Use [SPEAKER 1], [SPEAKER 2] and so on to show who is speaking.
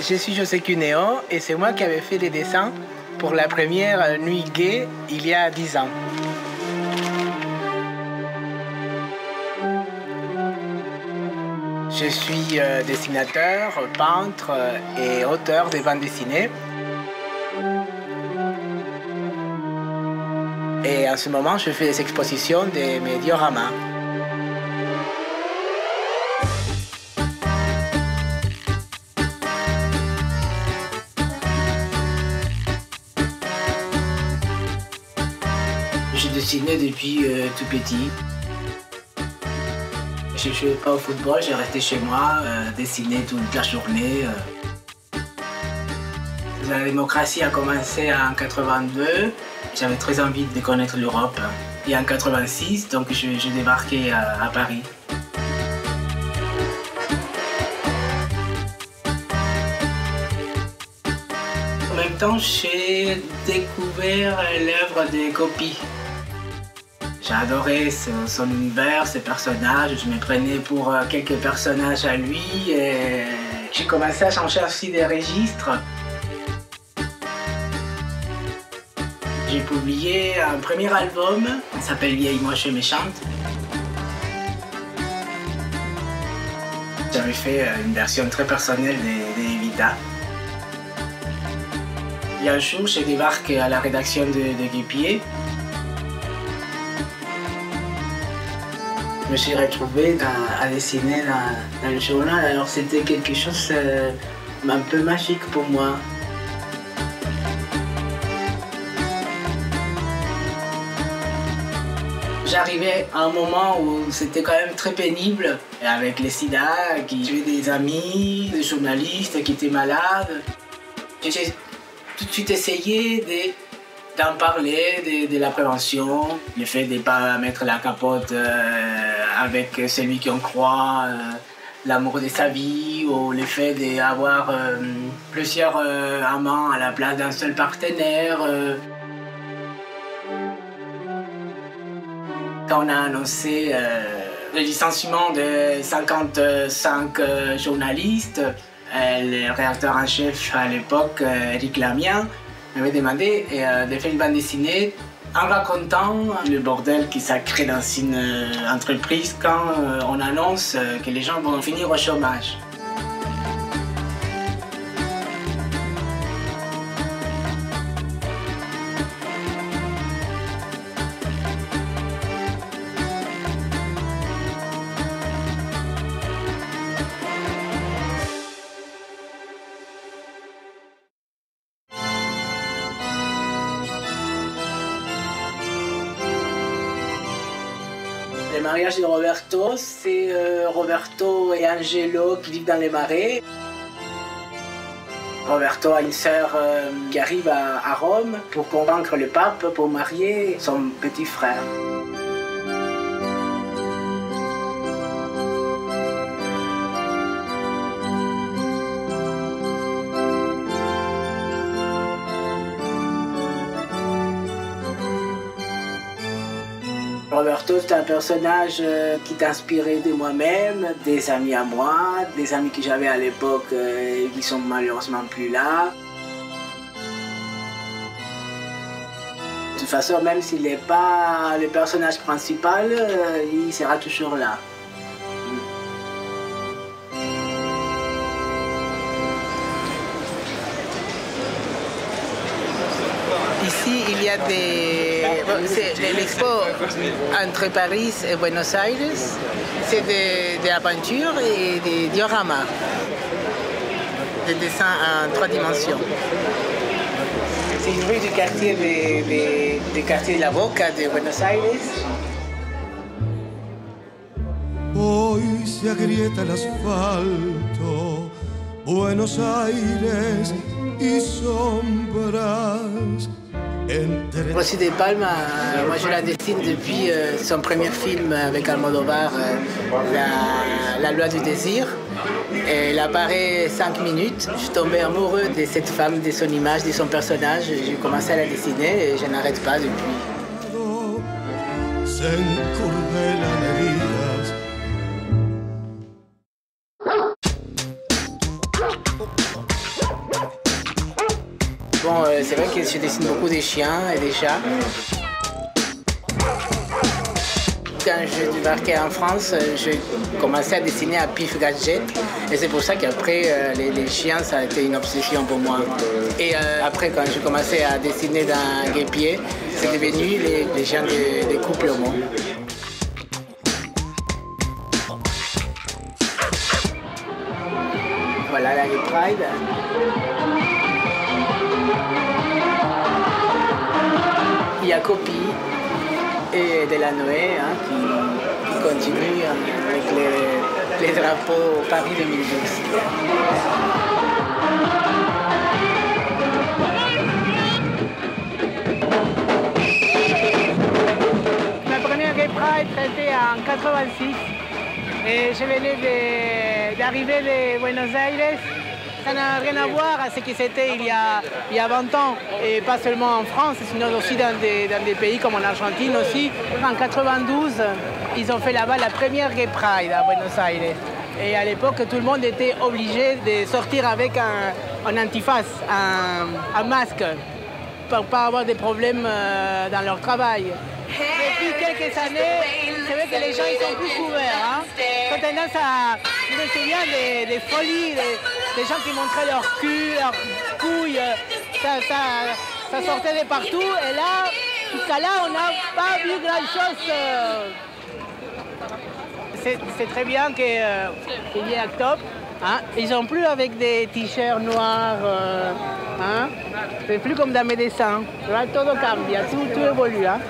[SPEAKER 1] Je suis José Cuneo et c'est moi qui avais fait les dessins pour la première Nuit Gay il y a 10 ans. Je suis dessinateur, peintre et auteur de bandes dessinées. Et en ce moment, je fais des expositions de mes dioramas. J'ai dessiné depuis tout petit. Je ne jouais pas au football, j'ai resté chez moi, dessiner toute la journée. La démocratie a commencé en 82. J'avais très envie de connaître l'Europe. Et en 86, donc j'ai débarqué à Paris. En même temps, j'ai découvert l'œuvre de Gopi. J'ai adoré son univers, ses personnages. Je me prenais pour quelques personnages à lui. Et j'ai commencé à changer aussi des registres. J'ai publié un premier album, il s'appelle Vieille, moche et méchante. J'avais fait une version très personnelle d'Evita. Il y a un jour, je débarque à la rédaction de Guépier. Je me suis retrouvé à dessiner dans le journal, alors c'était quelque chose un peu magique pour moi. J'arrivais à un moment où c'était quand même très pénible, avec les sida, j'avais des amis, des journalistes qui étaient malades. J'ai tout de suite essayé d'en parler, de la prévention, le fait de ne pas mettre la capote avec celui qu'on croit, l'amour de sa vie, ou le fait d'avoir plusieurs amants à la place d'un seul partenaire. Quand on a annoncé le licenciement de 55 journalistes, le rédacteur en chef à l'époque, Eric Lamien, m'avait demandé de faire une bande dessinée en racontant le bordel qui ça crée dans une entreprise quand on annonce que les gens vont finir au chômage. Le mariage de Roberto, c'est Roberto et Angelo qui vivent dans les marais. Roberto a une sœur qui arrive à Rome pour convaincre le pape pour marier son petit frère. Roberto, c'est un personnage qui est inspiré de moi-même, des amis à moi, des amis que j'avais à l'époque qui sont malheureusement plus là. De toute façon, même s'il n'est pas le personnage principal, il sera toujours là. Ici, il y a l'expo entre Paris et Buenos Aires, c'est des aventures et des dioramas, des dessins en 3 dimensions. C'est une rue du quartier de la Boca de Buenos Aires.
[SPEAKER 2] Hoy se agrieta el asfalto, Buenos Aires y sombras.
[SPEAKER 1] Rosy de Palma, moi je la dessine depuis son premier film avec Almodovar, La loi du désir. Elle apparaît 5 minutes. Je suis tombé amoureux de cette femme, de son image, de son personnage. J'ai commencé à la dessiner et je n'arrête pas depuis. Bon, c'est vrai que je dessine beaucoup des chiens et des chats. Quand je débarquais en France, je commençais à dessiner à Pif Gadget. Et c'est pour ça qu'après, les chiens, ça a été une obsession pour moi. Et après, quand j'ai commencé à dessiner dans Guépier, c'est devenu les chiens des couples homo. Voilà la Gay Pride. Il y a Copie et Delanoë qui continuent avec les drapeaux Paris 2012.
[SPEAKER 3] Ma première Gay Pride, c'était en 86 et je venais d'arriver de Buenos Aires. Ça n'a rien à voir à ce qui c'était il y a 20 ans, et pas seulement en France, sinon aussi dans des pays comme en Argentine aussi. En 92, ils ont fait là-bas la première Gay Pride à Buenos Aires. Et à l'époque, tout le monde était obligé de sortir avec un antiface, un masque, pour ne pas avoir des problèmes dans leur travail. Depuis quelques années, c'est vrai que les gens ils sont plus couverts. Hein. Quand tendance à... Je me souviens des folies, des gens qui montraient leur cul, leurs couilles, ça sortait de partout. Et là, jusqu'à là, on n'a pas vu grand-chose. C'est très bien qu'il y ait Act Up. Hein. Ils sont plus avec des t-shirts noirs. Hein. C'est plus comme dans mes dessins. Là, tout cambia, tout évolue. Hein.